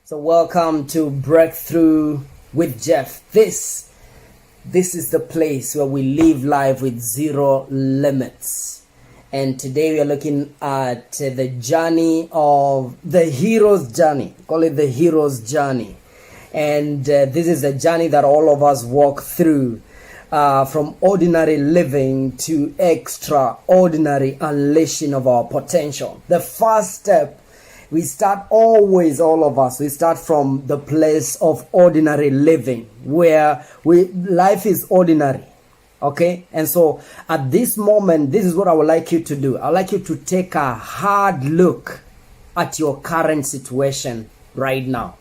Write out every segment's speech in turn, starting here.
So welcome to Breakthrough with Jeff. This is the place where we live life with zero limits. And today we are looking at the journey of the hero's journey. Call it the hero's journey. And this is the journey that all of us walk through, from ordinary living to extraordinary unleashing of our potential. The first step, we start always, all of us, we start from the place of ordinary living, where life is ordinary. Okay? And so at this moment, this is what I would like you to do. I'd like you to take a hard look at your current situation right now.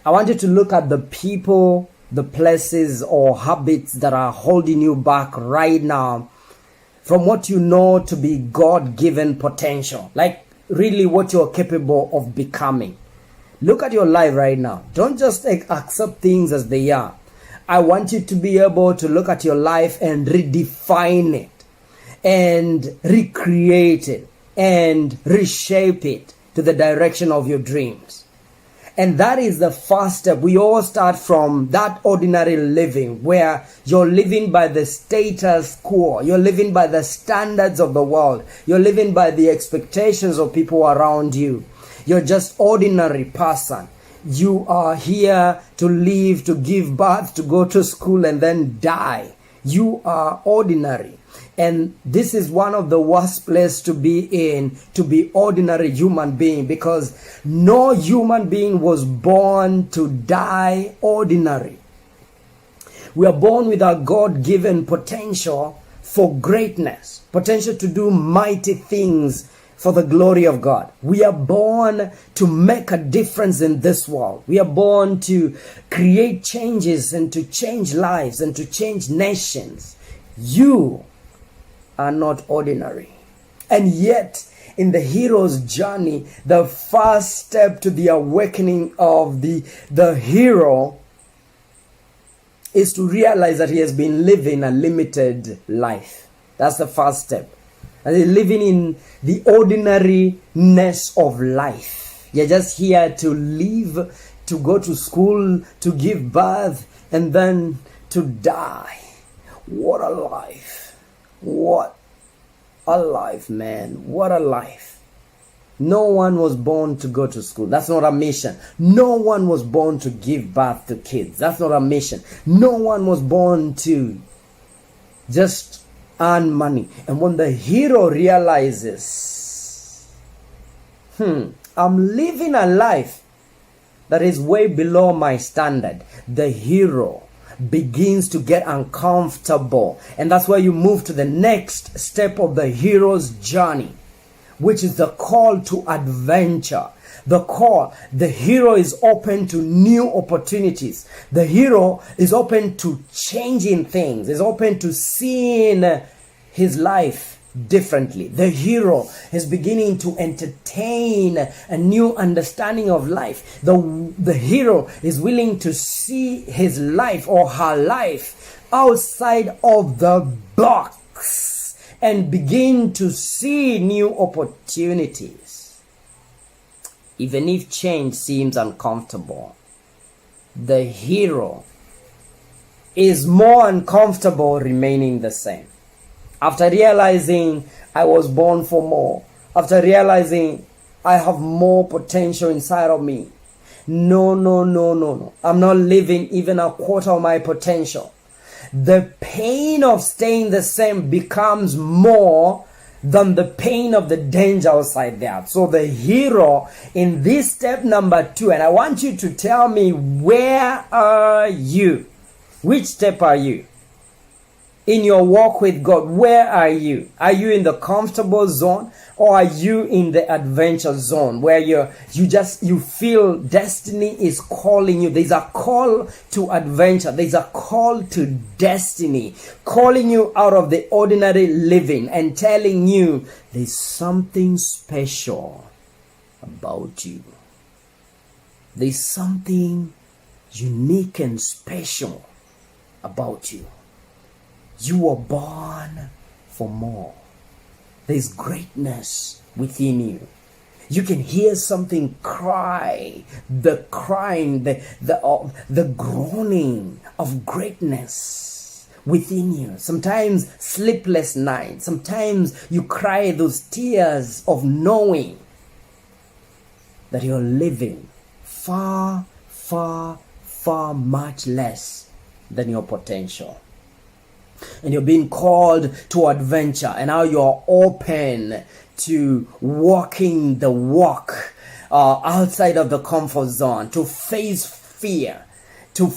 I want you to look at the people, the places or habits that are holding you back right now from what you know to be God-given potential. Like really what you're capable of becoming. Look at your life right now. Don't just accept things as they are. I want you to be able to look at your life and redefine it and recreate it and reshape it to the direction of your dreams. And that is the first step. We all start from that ordinary living where you're living by the status quo. You're living by the standards of the world. You're living by the expectations of people around you. You're just ordinary person. You are here to live, to give birth, to go to school and then die. You are ordinary. And this is one of the worst places to be in, to be ordinary human being, because no human being was born to die ordinary. We are born with our God-given potential for greatness, potential to do mighty things for the glory of God. We are born to make a difference in this world. We are born to create changes and to change lives and to change nations. You are not ordinary. And yet, in the hero's journey, the first step to the awakening of the hero is to realize that he has been living a limited life. That's the first step. And he's living in the ordinariness of life. You're just here to live, to go to school, to give birth, and then to die. What a life. What a life, man. What a life. No one was born to go to school. That's not a mission. No one was born to give birth to kids. That's not a mission. No one was born to just earn money. And when the hero realizes, I'm living a life that is way below my standard, the hero begins to get uncomfortable. And that's where you move to the next step of the hero's journey, which is the call to adventure. The hero is open to new opportunities. The hero is open to changing things, is open to seeing his life differently. The hero is beginning to entertain a new understanding of life. The hero is willing to see his life or her life outside of the box and begin to see new opportunities. Even if change seems uncomfortable, the hero is more uncomfortable remaining the same. After realizing I was born for more, after realizing I have more potential inside of me, no. I'm not living even a quarter of my potential. The pain of staying the same becomes more than the pain of the danger outside there. So the hero in this step number 2, and I want you to tell me, where are you? Which step are you? In your walk with God, where are you? Are you in the comfortable zone, or are you in the adventure zone where you feel destiny is calling you? There's a call to adventure. There's a call to destiny, calling you out of the ordinary living and telling you there's something special about you. There's something unique and special about you. You were born for more. There's greatness within you. You can hear something cry, the crying, the groaning of greatness within you. Sometimes sleepless nights. Sometimes you cry those tears of knowing that you're living far, far, far much less than your potential. And you're being called to adventure, and now you're open to walking the walk outside of the comfort zone, to face fear, to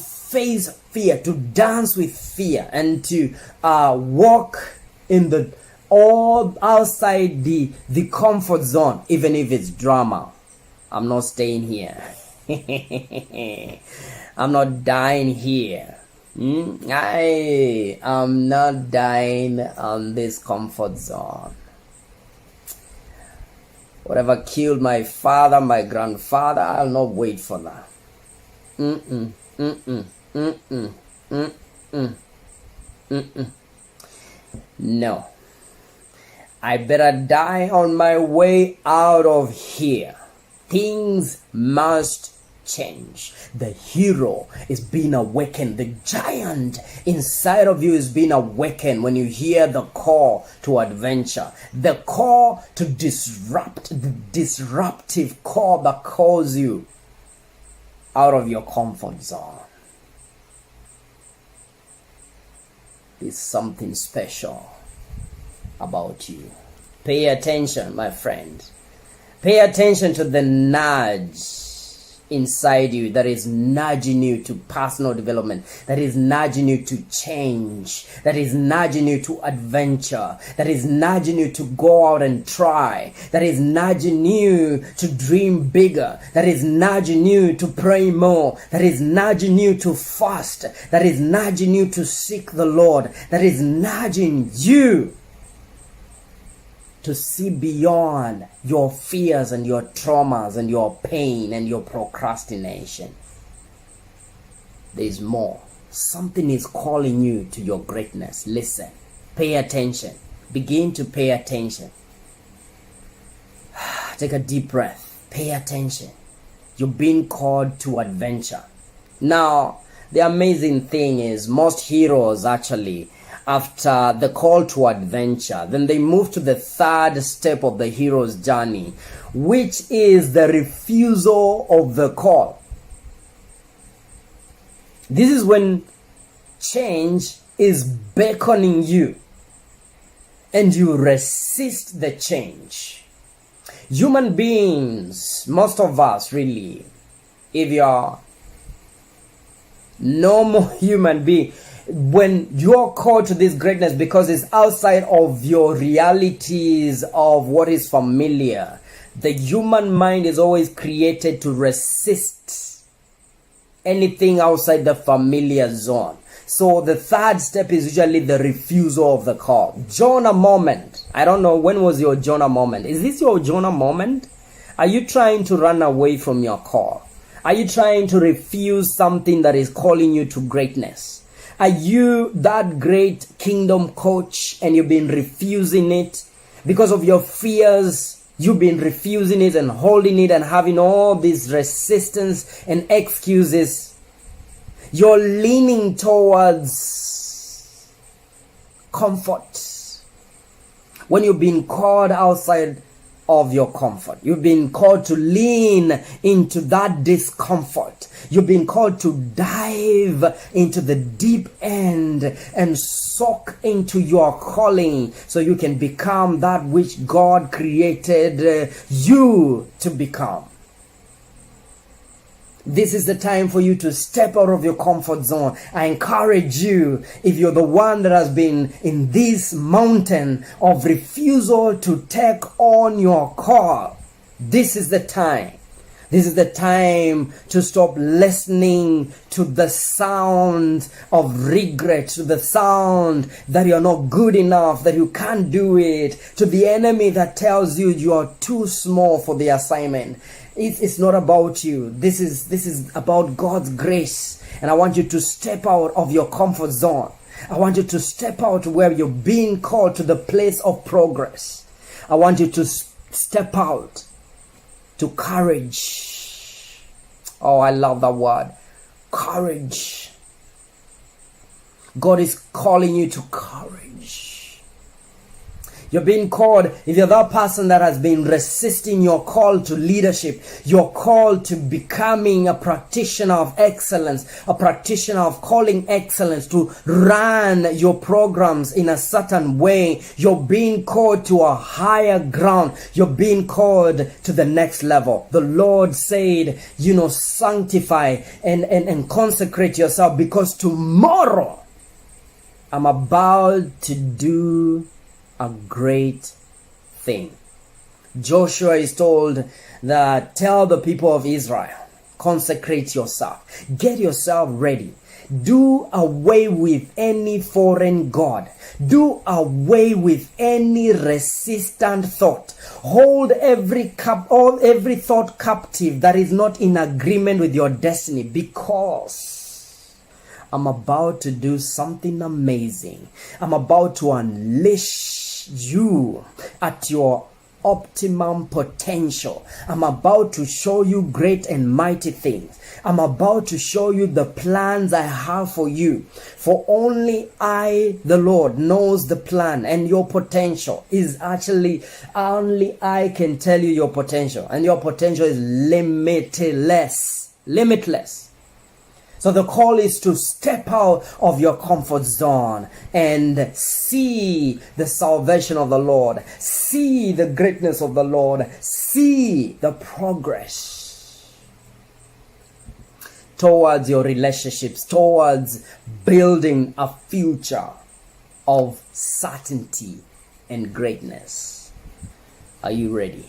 dance with fear, and to walk in the all outside the comfort zone, even if it's drama. I'm not staying here. I'm not dying here. I am not dying on this comfort zone. Whatever killed my father, my grandfather, I'll not wait for that. No. I better die on my way out of here. Things must change. The hero is being awakened. The giant inside of you is being awakened when you hear the call to adventure, the call to disrupt, the disruptive call that calls you out of your comfort zone. There's something special about you. Pay attention, my friend. Pay attention to the nudge inside you that is nudging you to personal development, that is nudging you to change, that is nudging you to adventure, that is nudging you to go out and try, that is nudging you to dream bigger, that is nudging you to pray more, that is nudging you to fast, that is nudging you to seek the Lord, that is nudging you to see beyond your fears and your traumas and your pain and your procrastination. There's more. Something is calling you to your greatness. Listen. Pay attention. Begin to pay attention. Take a deep breath. Pay attention. You're being called to adventure. Now, the amazing thing is most heroes actually, after the call to adventure, then they move to the third step of the hero's journey, which is the refusal of the call. This is when change is beckoning you and you resist the change. Human beings, most of us really, if you're normal human being, when you're called to this greatness because it's outside of your realities of what is familiar, the human mind is always created to resist anything outside the familiar zone. So the third step is usually the refusal of the call. Jonah moment. I don't know, when was your Jonah moment? Is this your Jonah moment? Are you trying to run away from your call? Are you trying to refuse something that is calling you to greatness? Are you that great kingdom coach and you've been refusing it because of your fears? You've been refusing it and holding it and having all this resistance and excuses. You're leaning towards comfort when you've been called outside of your comfort. You've been called to lean into that discomfort. You've been called to dive into the deep end and soak into your calling so you can become that which God created you to become. This is the time for you to step out of your comfort zone. I encourage you, if you're the one that has been in this mountain of refusal to take on your call, this is the time. This is the time to stop listening to the sound of regret, to the sound that you're not good enough, that you can't do it, to the enemy that tells you you are too small for the assignment. It's not about you. This is about God's grace. And I want you to step out of your comfort zone. I want you to step out where you're being called to the place of progress. I want you to step out to courage. Oh, I love that word. Courage. God is calling you to courage. You're being called, if you're that person that has been resisting your call to leadership, your call to becoming a practitioner of excellence, a practitioner of calling excellence, to run your programs in a certain way, you're being called to a higher ground. You're being called to the next level. The Lord said, sanctify and consecrate yourself, because tomorrow I'm about to do a great thing. Joshua is told that tell the people of Israel, consecrate yourself, get yourself ready, do away with any foreign god, do away with any resistant thought, hold every thought captive that is not in agreement with your destiny, because I'm about to do something amazing. I'm about to unleash you at your optimum potential. I'm about to show you great and mighty things. I'm about to show you the plans I have for you. For only I, the Lord, knows the plan, and your potential is actually, only I can tell you your potential. And your potential is limitless. Limitless. So the call is to step out of your comfort zone and see the salvation of the Lord, see the greatness of the Lord, see the progress towards your relationships, towards building a future of certainty and greatness. Are you ready?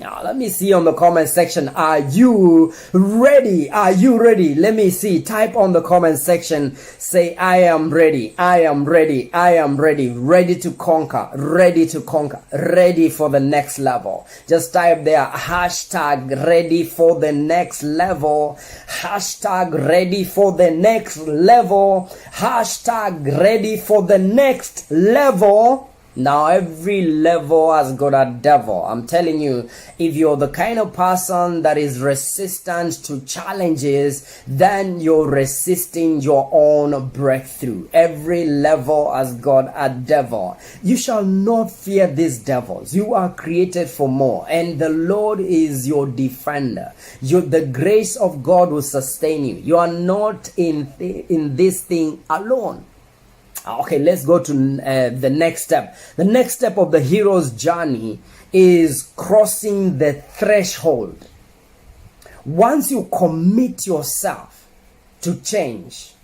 Now, let me see on the comment section. Are you ready? Are you ready? Let me see. Type on the comment section. Say, I am ready. I am ready. I am ready. Ready to conquer. Ready to conquer. Ready for the next level. Just type there. Hashtag ready for the next level. Hashtag ready for the next level. Hashtag ready for the next level. Now, every level has got a devil. I'm telling you, if you're the kind of person that is resistant to challenges, then you're resisting your own breakthrough. Every level has got a devil. You shall not fear these devils. You are created for more, and the Lord is your defender. The grace of God will sustain you. You are not in this thing alone. Okay, let's go to the next step. The next step of the hero's journey is crossing the threshold. Once you commit yourself to change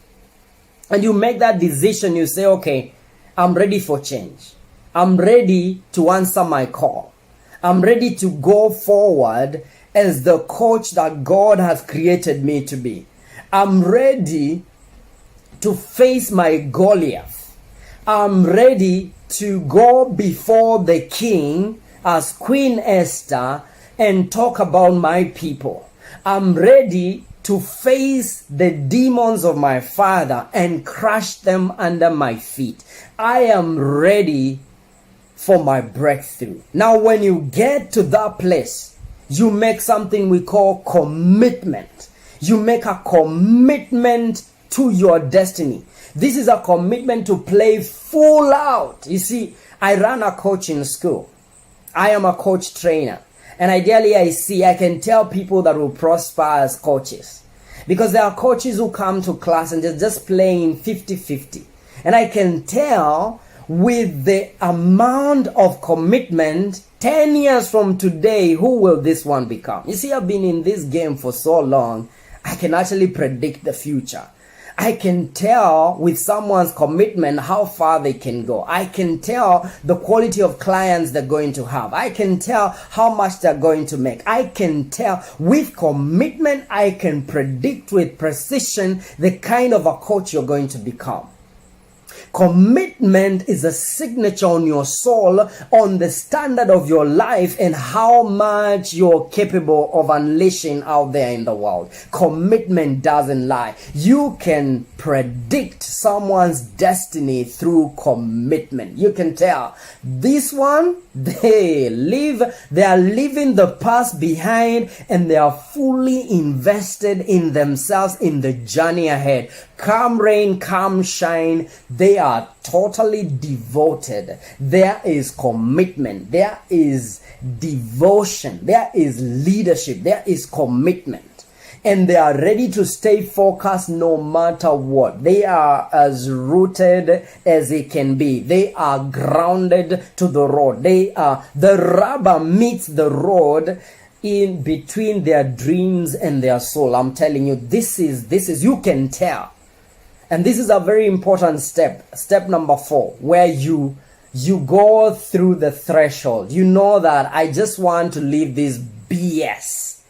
and you make that decision, you say, okay, I'm ready for change. I'm ready to answer my call. I'm ready to go forward as the coach that God has created me to be. I'm ready to face my Goliath. I'm ready to go before the king as Queen Esther and talk about my people. I'm ready to face the demons of my father and crush them under my feet. I am ready for my breakthrough. Now, when you get to that place, you make something we call commitment. You make a commitment to your destiny. This is a commitment to play full out. You see, I run a coaching school. I am a coach trainer. And ideally, I can tell people that will prosper as coaches. Because there are coaches who come to class and they're just playing 50-50. And I can tell with the amount of commitment, 10 years from today, who will this one become? You see, I've been in this game for so long, I can actually predict the future. I can tell with someone's commitment how far they can go. I can tell the quality of clients they're going to have. I can tell how much they're going to make. I can tell with commitment, I can predict with precision the kind of a coach you're going to become. Commitment is a signature on your soul, on the standard of your life, and how much you're capable of unleashing out there in the world. Commitment doesn't lie. You can predict someone's destiny through commitment. You can tell this one They are leaving the past behind, and they are fully invested in themselves, in the journey ahead. Come rain, come shine, they are totally devoted. There is commitment, there is devotion, there is leadership, there is commitment. And they are ready to stay focused no matter what. They are as rooted as it can be. They are grounded to the road. The rubber meets the road in between their dreams and their soul. I'm telling you, this is you can tell. And this is a very important step. Step number 4, where you go through the threshold. You know that I just want to leave this BS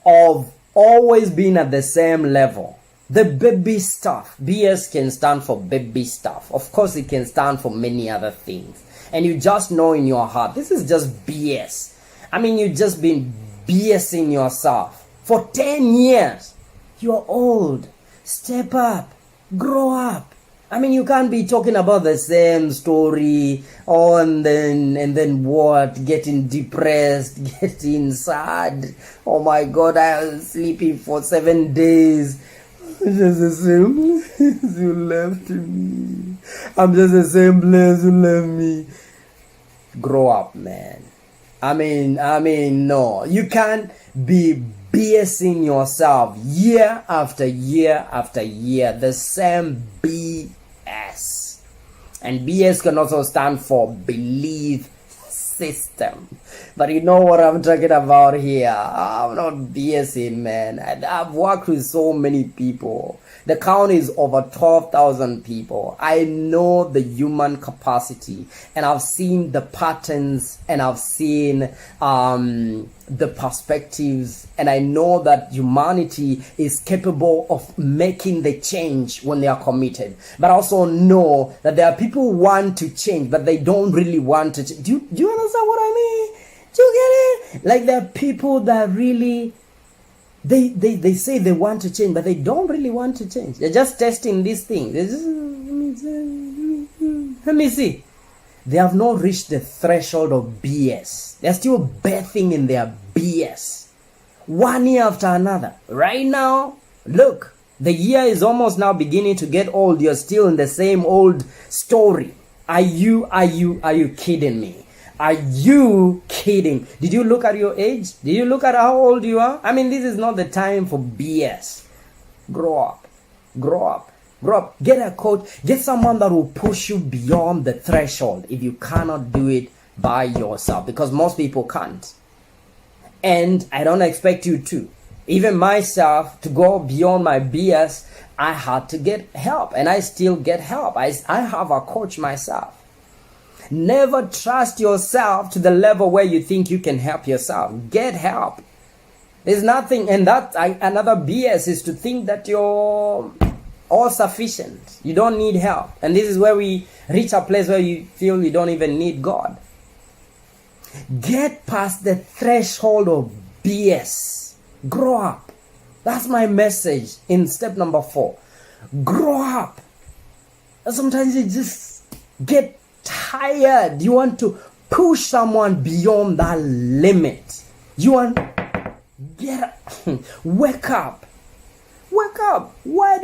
of always being at the same level. The baby stuff. BS can stand for baby stuff. Of course, it can stand for many other things. And you just know in your heart, this is just BS. I mean, you've just been BSing yourself for 10 years. You're old. Step up. Grow up. I mean, you can't be talking about the same story and then what? Getting depressed, getting sad. Oh my God, I was sleeping for 7 days. Just the same place you left me. I'm just the same place you left me. Grow up, man. I mean, no. You can't be BSing yourself year after year after year. The same BS. And BS can also stand for belief system. But you know what I'm talking about here. I'm not BSing, man. I've worked with so many people. The count is over 12,000 people. I know the human capacity, and I've seen the patterns, and I've seen the perspectives, and I know that humanity is capable of making the change when they are committed. But I also know that there are people who want to change, but they don't really want to change. Do you understand what I mean? Do you get it? Like, there are people that really they say they want to change, but they don't really want to change. They're just testing this thing. They just, let me see. They have not reached the threshold of BS. They're still bathing in their BS. 1 year after another. Right now, look, the year is almost now beginning to get old. You're still in the same old story. Are you kidding me? Are you kidding? Did you look at your age? Did you look at how old you are? I mean, this is not the time for BS. Grow up. Grow up. Grow up. Get a coach. Get someone that will push you beyond the threshold if you cannot do it by yourself. Because most people can't. And I don't expect you to. Even myself, to go beyond my BS, I had to get help. And I still get help. I have a coach myself. Never trust yourself to the level where you think you can help yourself. Get help. There's nothing, and that another BS is to think that you're all sufficient. You don't need help. And this is where we reach a place where you feel you don't even need God. Get past the threshold of BS. Grow up. That's my message in step number 4. Grow up. And sometimes you just get tired. You want to push someone beyond that limit. You want get up. Wake up. Wake up. Why?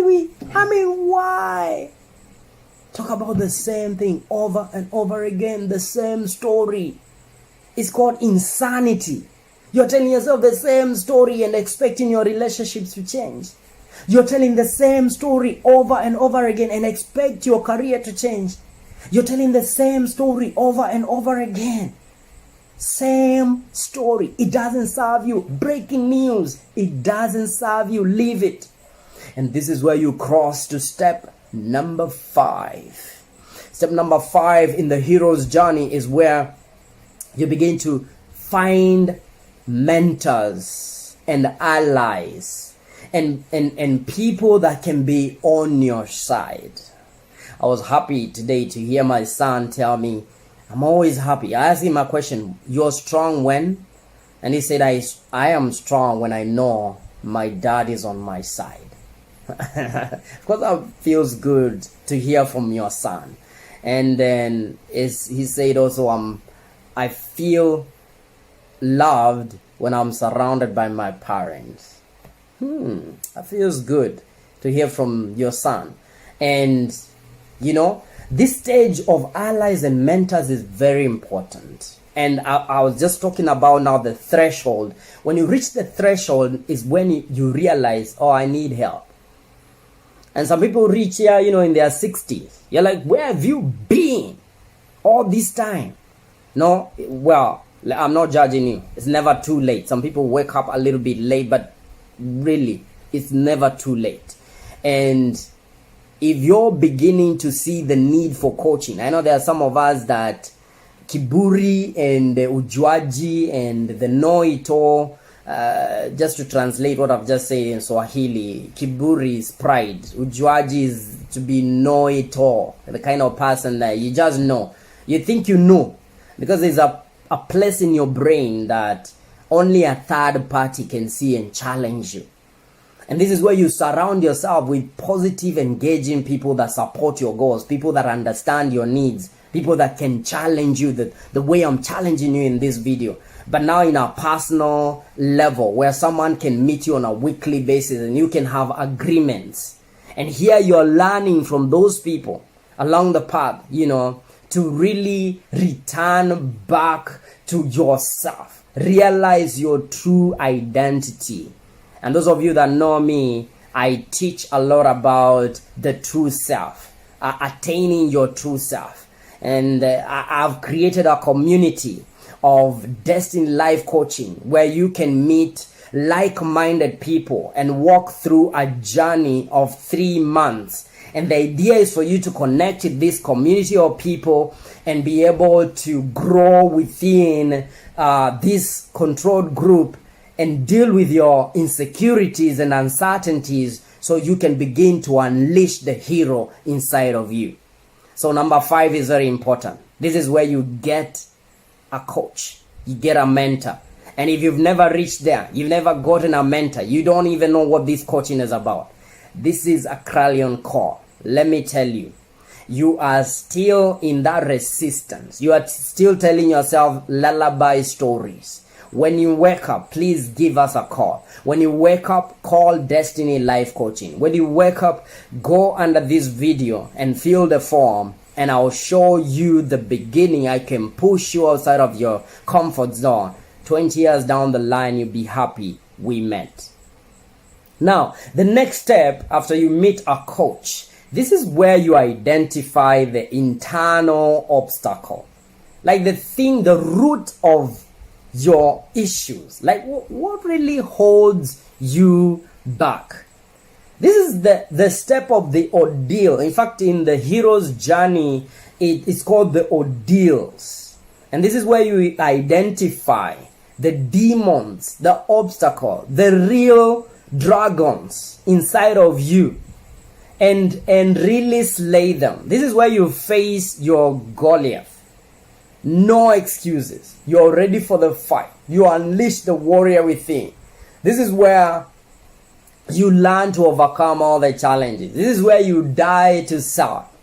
Talk about the same thing over and over again, the same story. It's called insanity. You're telling yourself the same story and expecting your relationships to change. You're telling the same story over and over again and expect your career to change. You're telling the same story over and over again. Same story. It doesn't serve you. Breaking news. It doesn't serve you. Leave it. And this is where you cross to step number 5. Step number 5 in the hero's journey is where you begin to find mentors and allies and people that can be on your side. I was happy today to hear my son tell me, I'm always happy. I asked him a question, you're strong when? And he said, I am strong when I know my dad is on my side. Of course, that feels good to hear from your son. And then he said also, I feel loved when I'm surrounded by my parents. That feels good to hear from your son. And this stage of allies and mentors is very important. And I was just talking about now the threshold. When you reach the threshold is when you realize, oh, I need help. And some people reach here, in their 60s. You're like, where have you been all this time? No, well, I'm not judging you. It's never too late. Some people wake up a little bit late, but really, it's never too late. And if you're beginning to see the need for coaching, I know there are some of us that kiburi and ujuaji and the know-it-all, just to translate what I've just said in Swahili, kiburi is pride, ujuaji is to be know-it-all, the kind of person that you just know. You think you know, because there's a place in your brain that only a third party can see and challenge you. And this is where you surround yourself with positive, engaging people that support your goals, people that understand your needs, people that can challenge you the way I'm challenging you in this video. But now in a personal level where someone can meet you on a weekly basis and you can have agreements. And here you're learning from those people along the path, to really return back to yourself. Realize your true identity. And those of you that know me, I teach a lot about the true self, attaining your true self. And I've created a community of Destiny Life Coaching where you can meet like-minded people and walk through a journey of 3 months. And the idea is for you to connect with this community of people and be able to grow within this controlled group and deal with your insecurities and uncertainties so you can begin to unleash the hero inside of you. So number 5 is very important. This is where you get a coach, you get a mentor. And if you've never reached there, you've never gotten a mentor, you don't even know what this coaching is about. This is a Kralion call. Let me tell you, you are still in that resistance. You are still telling yourself lullaby stories. When you wake up, please give us a call. When you wake up, call Destiny Life Coaching. When you wake up, go under this video and fill the form, and I'll show you the beginning. I can push you outside of your comfort zone. 20 years down the line, you'll be happy we met. Now, the next step after you meet a coach, this is where you identify the internal obstacle. Like the root of your issues. Like what really holds you back? This is the step of the ordeal. In fact, in the hero's journey, it's called the ordeals. And this is where you identify the demons, the obstacle, the real dragons inside of you and really slay them. This is where you face your Goliath. No excuses. You're ready for the fight. You unleash the warrior within. This is where you learn to overcome all the challenges. This is where you die to self.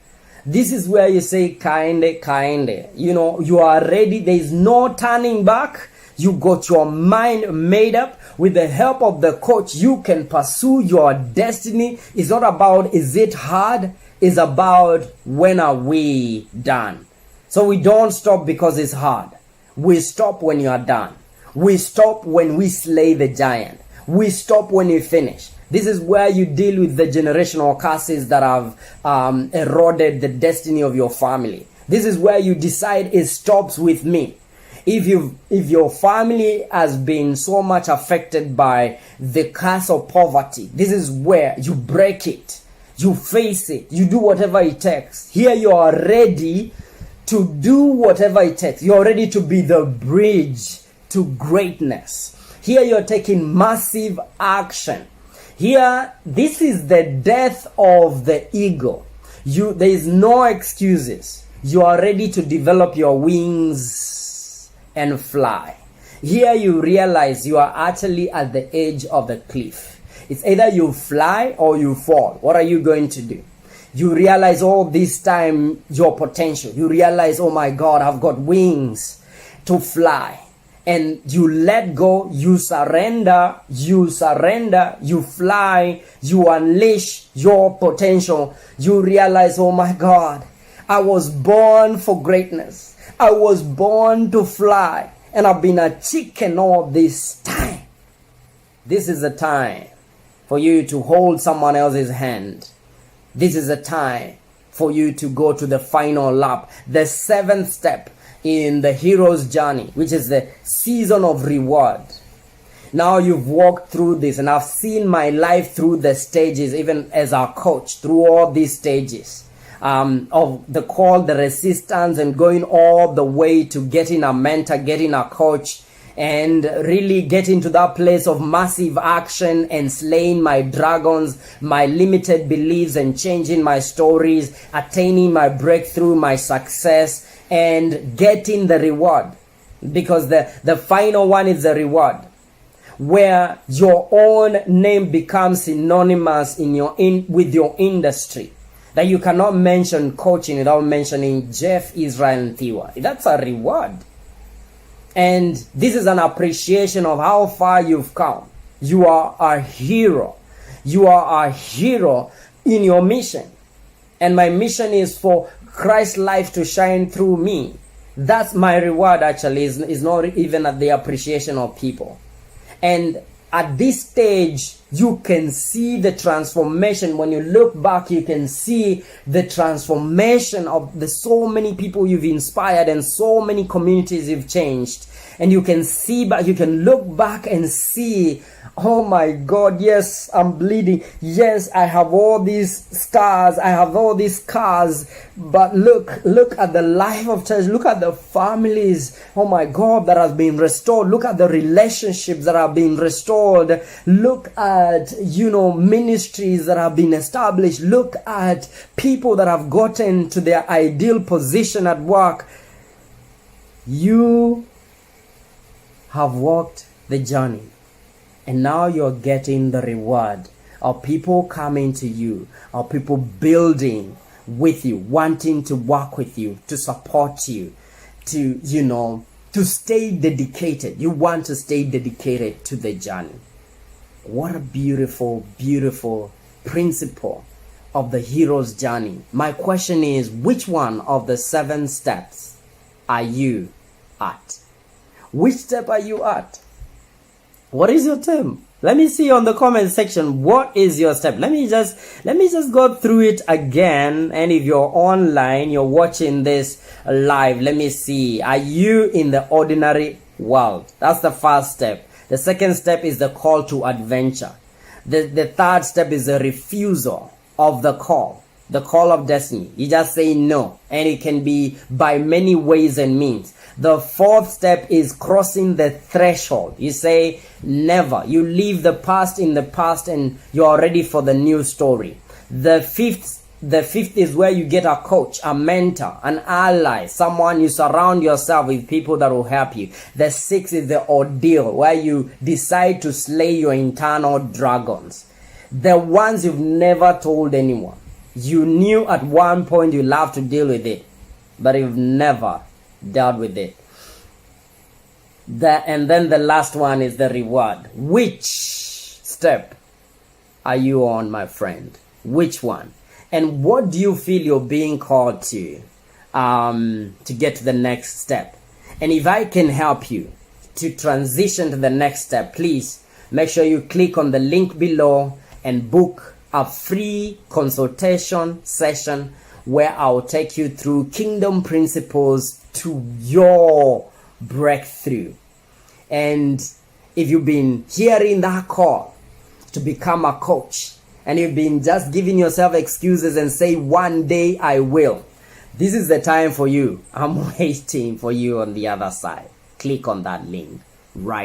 This is where you say kinda. You are ready. There is no turning back. You got your mind made up. With the help of the coach, you can pursue your destiny. It's not about is it hard? It's about when are we done? So we don't stop because it's hard. We stop when you are done. We stop when we slay the giant. We stop when you finish. This is where you deal with the generational curses that have eroded the destiny of your family. This is where you decide it stops with me. If your family has been so much affected by the curse of poverty, this is where you break it. You face it. You do whatever it takes. Here you are ready to do whatever it takes. You're ready to be the bridge to greatness. Here you're taking massive action. Here, this is the death of the ego. There is no excuses. You are ready to develop your wings and fly. Here you realize you are actually at the edge of the cliff. It's either you fly or you fall. What are you going to do? You realize all this time your potential. You realize, oh my God, I've got wings. to fly. And you let go, you surrender, you fly, you unleash your potential. You realize, oh my God, I was born for greatness. I was born to fly. And I've been a chicken all this time. This is a time for you to hold someone else's hand. This is a time for you to go to the final lap. The 7th step in the hero's journey, which is the season of reward. Now you've walked through this, and I've seen my life through the stages, even as a coach, through all these stages of the call, the resistance, and going all the way to getting a mentor, getting a coach, and really getting to that place of massive action and slaying my dragons, my limited beliefs, and changing my stories, attaining my breakthrough, my success, and getting the reward. Because the final one is the reward, where your own name becomes synonymous with your industry. That you cannot mention coaching without mentioning Jeff, Israel, and Thiwa. That's a reward. And this is an appreciation of how far you've come. You are a hero. You are a hero in your mission. And my mission is for Christ's life to shine through me. That's my reward, actually. Is not even at the appreciation of people. And at this stage, you can see the transformation. When you look back, you can see the transformation of the so many people you've inspired and so many communities you've changed. And you can see back, you can look back and see, oh my God, yes, I'm bleeding. Yes, I have all these scars. I have all these scars. But look at the life of church. Look at the families, oh my God, that have been restored. Look at the relationships that have been restored. Look at, ministries that have been established. Look at people that have gotten to their ideal position at work. You have walked the journey, and now you're getting the reward of people coming to you, of people building with you, wanting to work with you, to support you, to stay dedicated. You want to stay dedicated to the journey. What a beautiful, beautiful principle of the hero's journey. My question is, which one of the 7 steps are you at? Which step are you at? What is your term? Let me see on the comment section. What is your step? Let me just go through it again. And if you're online, you're watching this live, let me see. Are you in the ordinary world? That's the first step. The second step is the call to adventure. The third step is the refusal of the call of destiny. You just say no, and it can be by many ways and means. The fourth step is crossing the threshold. You say never. You leave the past in the past and you're ready for the new story. The fifth is where you get a coach, a mentor, an ally, someone you surround yourself with, people that will help you. The sixth is the ordeal, where you decide to slay your internal dragons. The ones you've never told anyone. You knew at one point you love to deal with it, but you've never dealt with it. And then the last one is the reward. Which step are you on, my friend? Which one? And what do you feel you're being called to get to the next step? And if I can help you to transition to the next step, please make sure you click on the link below and book a free consultation session where I'll take you through kingdom principles to your breakthrough. And if you've been hearing that call to become a coach, and you've been just giving yourself excuses and say, one day I will, this is the time for you. I'm waiting for you on the other side. Click on that link right